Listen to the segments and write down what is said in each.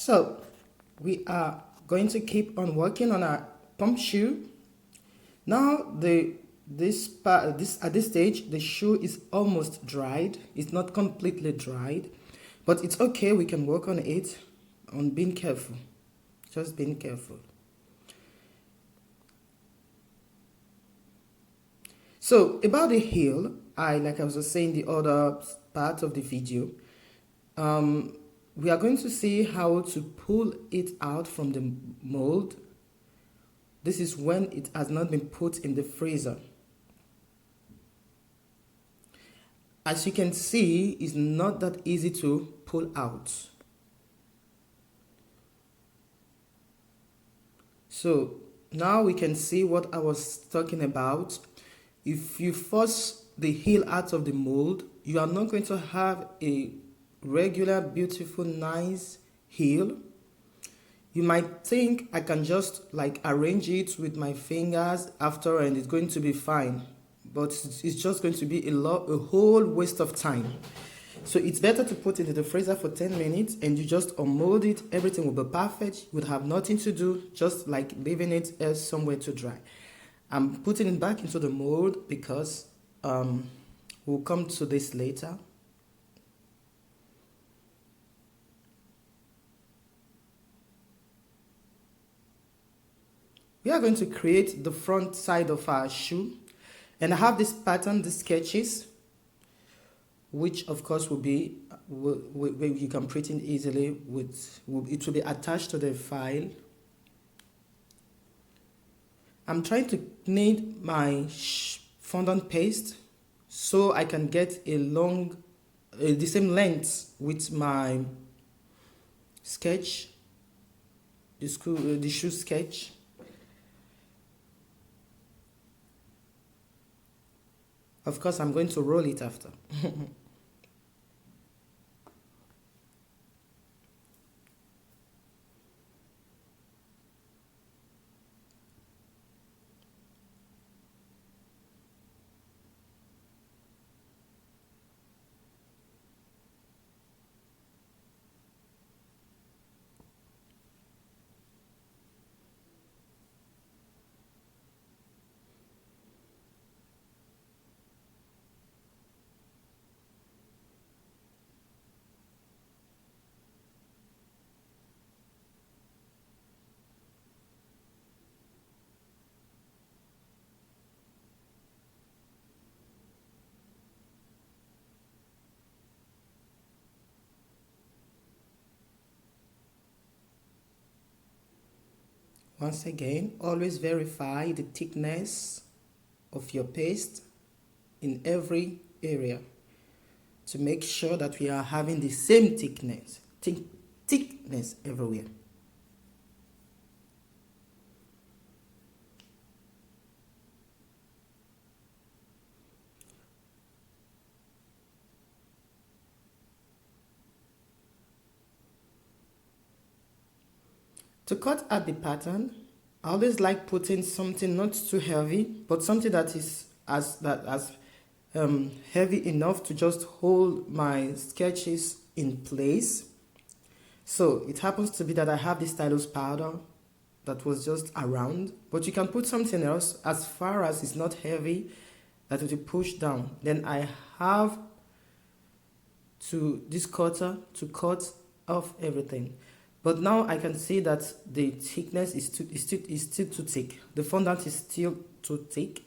So we are going to keep on working on our pump shoe. Now this at this stage the shoe is almost dried. It's not completely dried, but it's okay. We can work on it, on being careful, just being careful. So about the heel, like I was saying the other part of the video, we are going to see how to pull it out from the mold. This is when it has not been put in the freezer. As you can see, it's not that easy to pull out. So now we can see what I was talking about. If you force the heel out of the mold, you are not going to have a regular, beautiful, nice heel. You might think I can just like arrange it with my fingers after and it's going to be fine. But it's just going to be a whole waste of time. So it's better to put it in the freezer for 10 minutes and you just unmold it. Everything will be perfect. You would have nothing to do, just like leaving it somewhere to dry. I'm putting it back into the mold because we'll come to this later. We are going to create the front side of our shoe. And I have this pattern, the sketches, which of course will be, you can print it easily, it will be attached to the file. I'm trying to knead my fondant paste so I can get the same length with my sketch, the shoe sketch. Of course, I'm going to roll it after. Once again, always verify the thickness of your paste in every area to make sure that we are having the same thickness everywhere. To cut out the pattern, I always like putting something not too heavy, but something that is heavy enough to just hold my sketches in place. So it happens to be that I have this stylus powder that was just around, but you can put something else as far as it's not heavy that will push down. Then I have this cutter to cut off everything. But now I can see that the thickness is still too thick. The fondant is still too thick.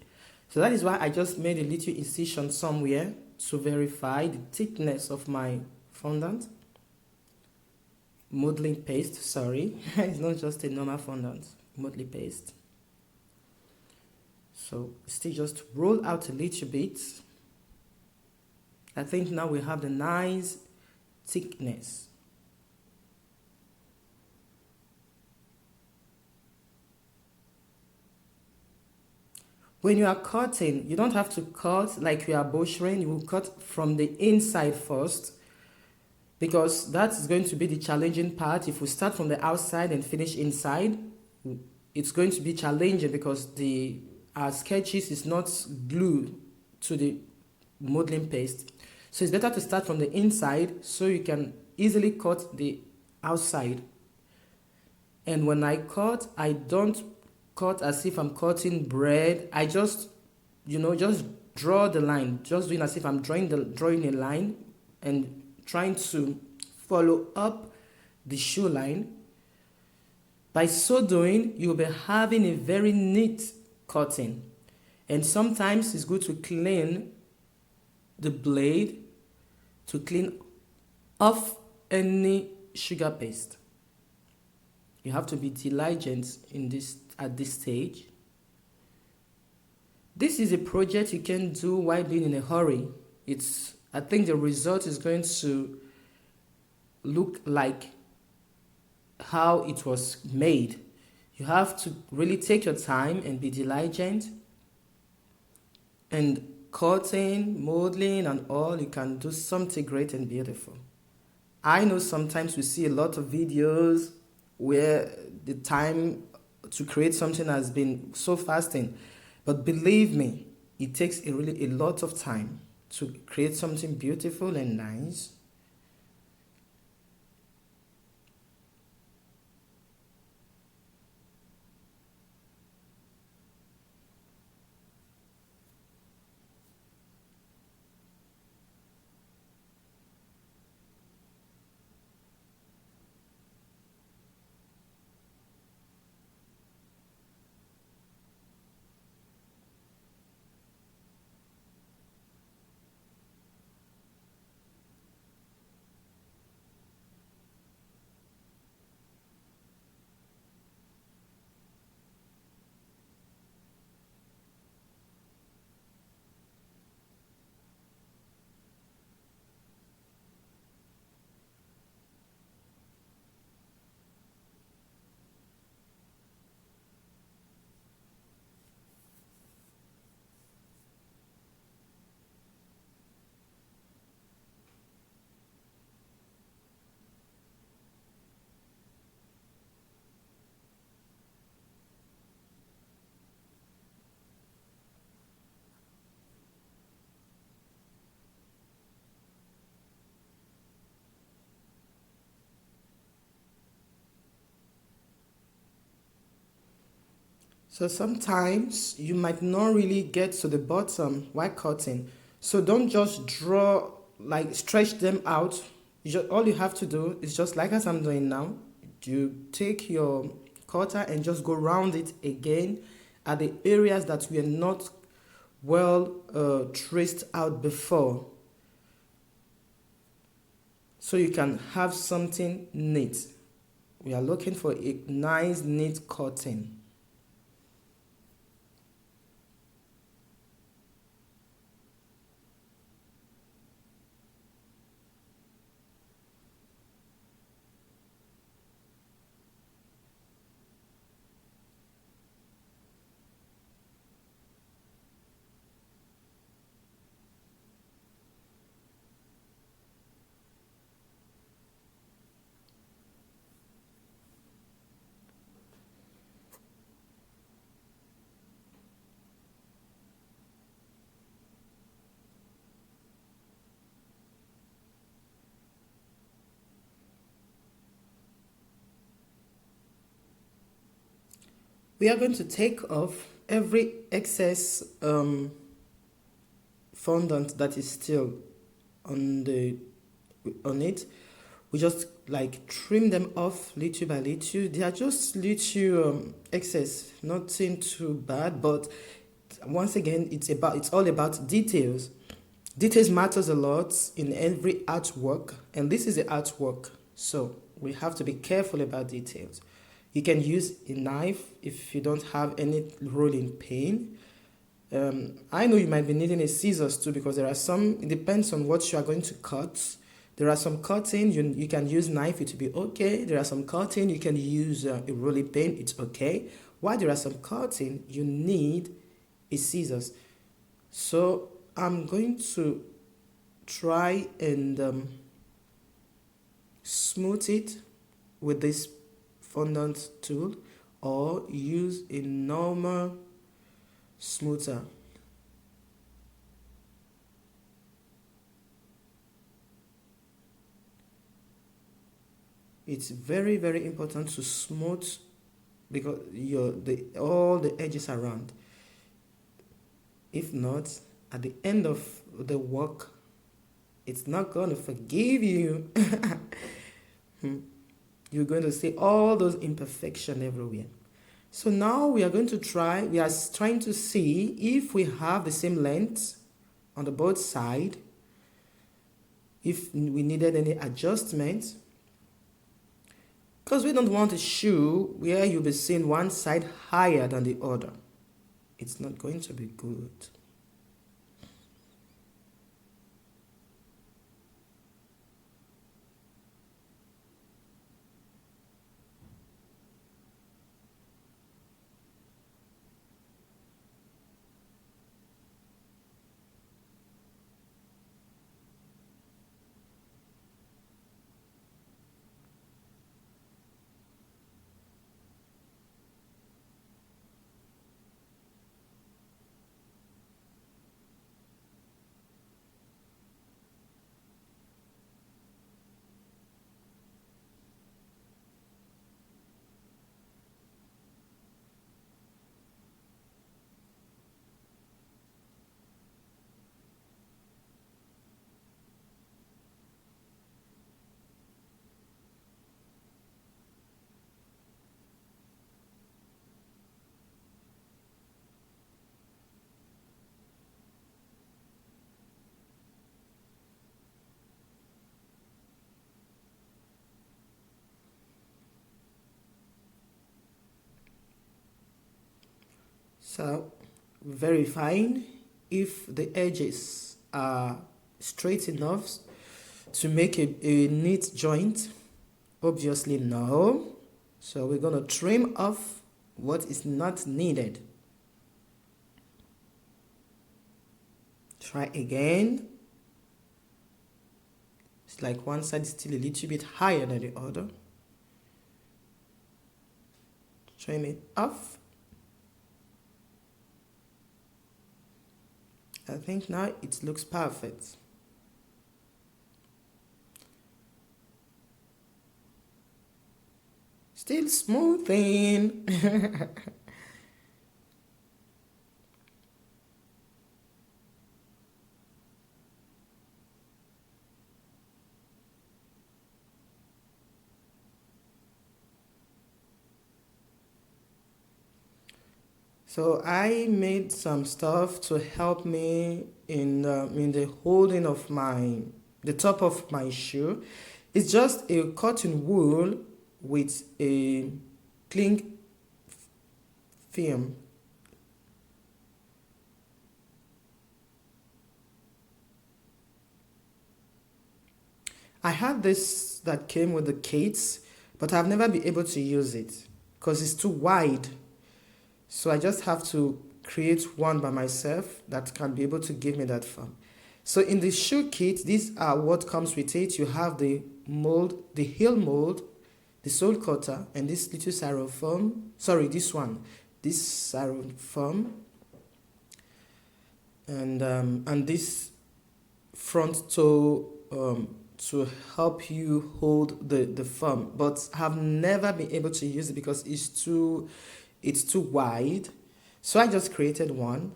So that is why I just made a little incision somewhere to verify the thickness of my fondant. Modeling paste, sorry. It's not just a normal fondant, modeling paste. So still just roll out a little bit. I think now we have the nice thickness. When you are cutting, you don't have to cut like you are butchering. You will cut from the inside first, because that is going to be the challenging part. If we start from the outside and finish inside, it's going to be challenging because our sketches is not glued to the modeling paste. So it's better to start from the inside so you can easily cut the outside And when I cut, I don't cut as if I'm cutting bread. I just, just draw the line, just doing as if I'm drawing a line and trying to follow up the shoe line. By so doing, you'll be having a very neat cutting. And sometimes it's good to clean the blade to clean off any sugar paste. You have to be diligent at this stage. This is a project you can do while being in a hurry. I think the result is going to look like how it was made. You have to really take your time and be diligent. And cutting, modeling, and all, you can do something great and beautiful. I know sometimes we see a lot of videos where the time to create something has been so fasting, but believe me, it takes a lot of time to create something beautiful and nice. So sometimes you might not really get to the bottom while cutting. So don't just draw, like stretch them out. All you have to do is just like as I'm doing now. You take your cutter and just go round it again at the areas that were not well traced out before. So you can have something neat. We are looking for a nice neat cutting. We are going to take off every excess fondant that is still on it. We just like trim them off little by little. They are just little excess, nothing too bad, but once again, it's all about details. Details matters a lot in every artwork, and this is the artwork, so we have to be careful about details. You can use a knife if you don't have any rolling pin. I know you might be needing a scissors too, because there are some, it depends on what you are going to cut. There are some cutting, you can use knife, it will be okay. There are some cutting, you can use a rolling pin, it's okay. While there are some cutting, you need a scissors. So I'm going to try and smooth it with this fondant tool, or use a normal smoother. It's very, very important to smooth because all the edges around. If not, at the end of the work, it's not going to forgive you. You're going to see all those imperfections everywhere. So now we are trying to see if we have the same length on the both side, if we needed any adjustments. Because we don't want a shoe where you'll be seeing one side higher than the other. It's not going to be good. So, verifying if the edges are straight enough to make a neat joint. Obviously no. So we're going to trim off what is not needed. Try again. It's like one side is still a little bit higher than the other. Trim it off. I think now it looks perfect. Still smoothing. So I made some stuff to help me in the holding of the top of my shoe. It's just a cotton wool with a cling film. I had this that came with the kits, but I've never been able to use it because it's too wide. So I just have to create one by myself that can be able to give me that form. So in the shoe kit, these are what comes with it. You have the mold, the heel mold, the sole cutter, and this little styrofoam. Sorry, this one, this styrofoam, and this front toe to help you hold the foam. But have never been able to use it because it's too wide. So I just created one.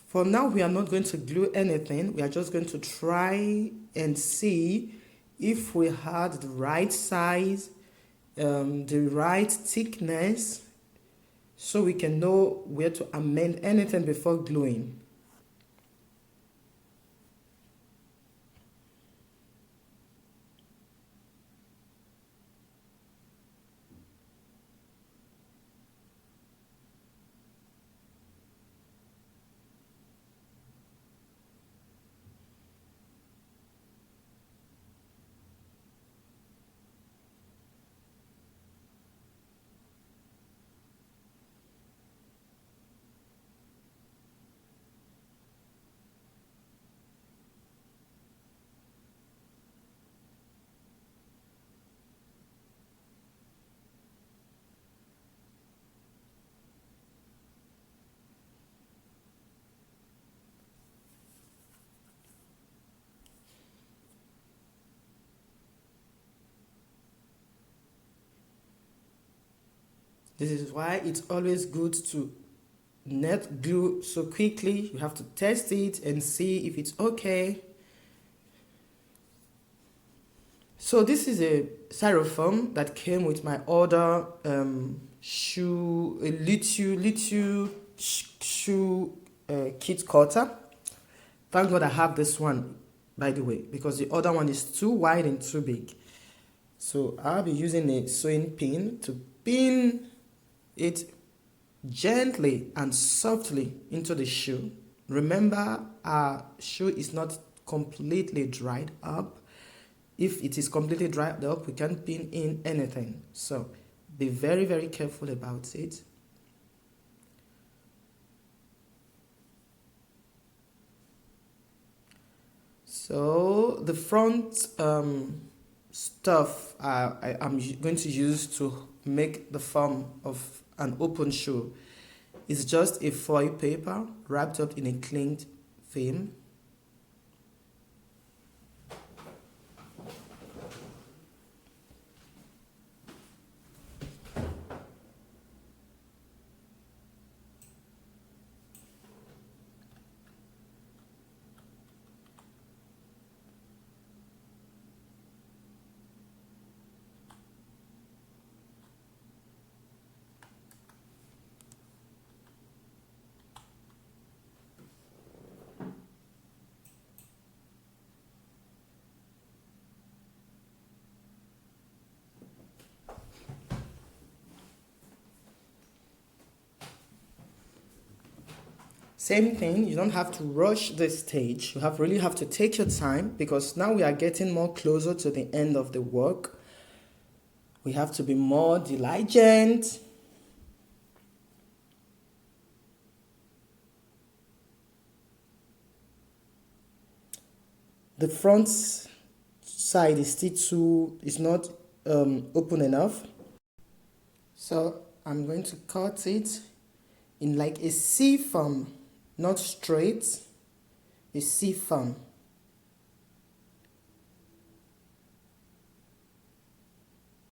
For now, we are not going to glue anything. We are just going to try and see if we had the right size, the right thickness, so we can know where to amend anything before gluing. This is why it's always good to not glue so quickly. You have to test it and see if it's okay. So this is a styrofoam that came with my other shoe, a little shoe kit cutter. Thank God I have this one, by the way, because the other one is too wide and too big. So I'll be using a sewing pin to pin it gently and softly into the shoe. Remember, our shoe is not completely dried up. If it is completely dried up, we can't pin in anything. So be very, very careful about it. So the front stuff I'm going to use to make the form of an open shoe is just a foil paper wrapped up in a cleaned film. Same thing, you don't have to rush this stage. You really have to take your time, because now we are getting more closer to the end of the work. We have to be more diligent. The front side is not open enough. So I'm going to cut it in like a C form, not straight, a C form.